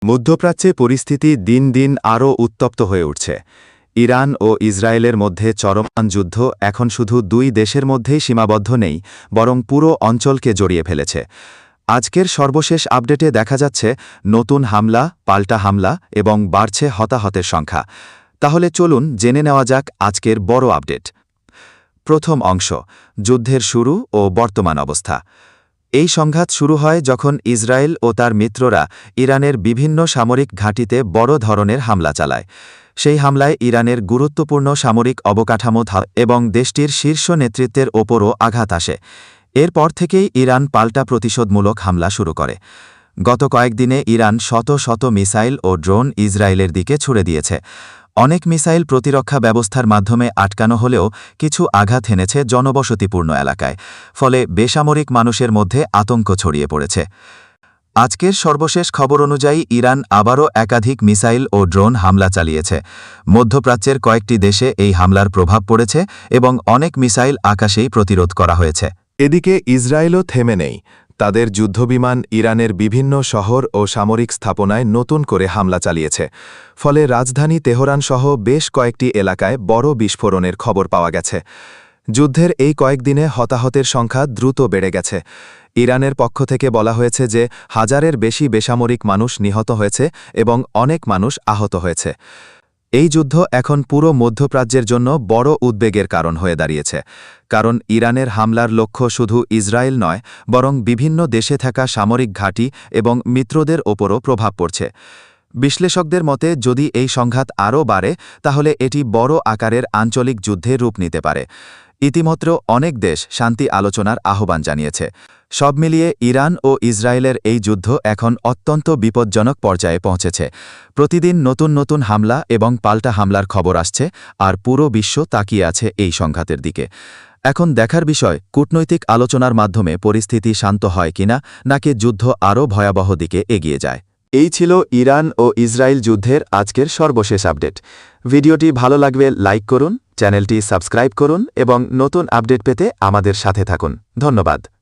মধ্যপ্রাচ্যে পরিস্থিতি দিন দিন আরও উত্তপ্ত হয়ে উঠছে। ইরান ও ইসরায়েলের মধ্যে চলমান যুদ্ধ এখন শুধু দুই দেশের মধ্যেই সীমাবদ্ধ নেই, বরং পুরো অঞ্চলকে জড়িয়ে ফেলেছে। আজকের সর্বশেষ আপডেটে দেখা যাচ্ছে নতুন হামলা, পাল্টা হামলা এবং বাড়ছে হতাহতের সংখ্যা। তাহলে চলুন জেনে নেওয়া যাক আজকের বড় আপডেট। প্রথম অংশ, যুদ্ধের শুরু ও বর্তমান অবস্থা। এই সংঘাত শুরু হয় যখন ইসরায়েল ও তার মিত্ররা ইরানের বিভিন্ন সামরিক ঘাঁটিতে বড় ধরনের হামলা চালায়। সেই হামলায় ইরানের গুরুত্বপূর্ণ সামরিক অবকাঠামো এবং দেশটির শীর্ষ নেতৃত্বের ওপরও আঘাত আসে। এরপর থেকেই ইরান পাল্টা প্রতিশোধমূলক হামলা শুরু করে। গত কয়েকদিনে ইরান শত শত মিসাইল ও ড্রোন ইসরায়েলের দিকে ছুড়ে দিয়েছে। অনেক মিসাইল প্রতিরক্ষা ব্যবস্থার মাধ্যমে আটকানো হলেও কিছু আঘাত হেনেছে জনবসতিপূর্ণ এলাকায়, ফলে বেসামরিক মানুষের মধ্যে আতঙ্ক ছড়িয়ে পড়েছে। আজকের সর্বশেষ খবর অনুযায়ী ইরান আবারও একাধিক মিসাইল ও ড্রোন হামলা চালিয়েছে। মধ্যপ্রাচ্যের কয়েকটি দেশে এই হামলার প্রভাব পড়েছে এবং অনেক মিসাইল আকাশেই প্রতিরোধ করা হয়েছে। এদিকে ইসরায়েলও থেমে নেই। তাদের যুদ্ধবিমান ইরানের বিভিন্ন শহর ও সামরিক স্থাপনায় নতুন করে হামলা চালিয়েছে। ফলে রাজধানী তেহরান সহ বেশ কয়েকটি এলাকায় বড় বিস্ফোরণের খবর পাওয়া গেছে। যুদ্ধের এই কয়েকদিনে হতাহতের সংখ্যা দ্রুত বেড়ে গেছে। ইরানের পক্ষ থেকে বলা হয়েছে যে হাজারের বেশি বেসামরিক মানুষ নিহত হয়েছে এবং অনেক মানুষ আহত হয়েছে। এই যুদ্ধ এখন পুরো মধ্যপ্রাচ্যের জন্য বড় উদ্বেগের কারণ হয়ে দাঁড়িয়েছে, কারণ ইরানের হামলার লক্ষ্য শুধু ইসরায়েল নয়, বরং বিভিন্ন দেশে থাকা সামরিক ঘাঁটি এবং মিত্রদের ওপরও প্রভাব পড়ছে। বিশ্লেষকদের মতে যদি এই সংঘাত আরও বাড়ে তাহলে এটি বড় আকারের আঞ্চলিক যুদ্ধে রূপ নিতে পারে। ইতিমধ্যে অনেক দেশ শান্তি আলোচনার আহ্বান জানিয়েছে। সব মিলিয়ে ইরান ও ইসরায়েলের এই যুদ্ধ এখন অত্যন্ত বিপজ্জনক পর্যায়ে পৌঁছেছে। প্রতিদিন নতুন নতুন হামলা এবং পাল্টা হামলার খবর আসছে, আর পুরো বিশ্ব তাকিয়ে আছে এই সংঘাতের দিকে। এখন দেখার বিষয় কূটনৈতিক আলোচনার মাধ্যমে পরিস্থিতি শান্ত হয় কিনা, নাকি যুদ্ধ আরও ভয়াবহ দিকে এগিয়ে যায়। এই ছিল ইরান ও ইসরায়েল যুদ্ধের আজকের সর্বশেষ আপডেট। ভিডিওটি ভালো লাগলে লাইক করুন, চ্যানেলটি সাবস্ক্রাইব করুন এবং নতুন আপডেট পেতে আমাদের সাথে থাকুন। ধন্যবাদ।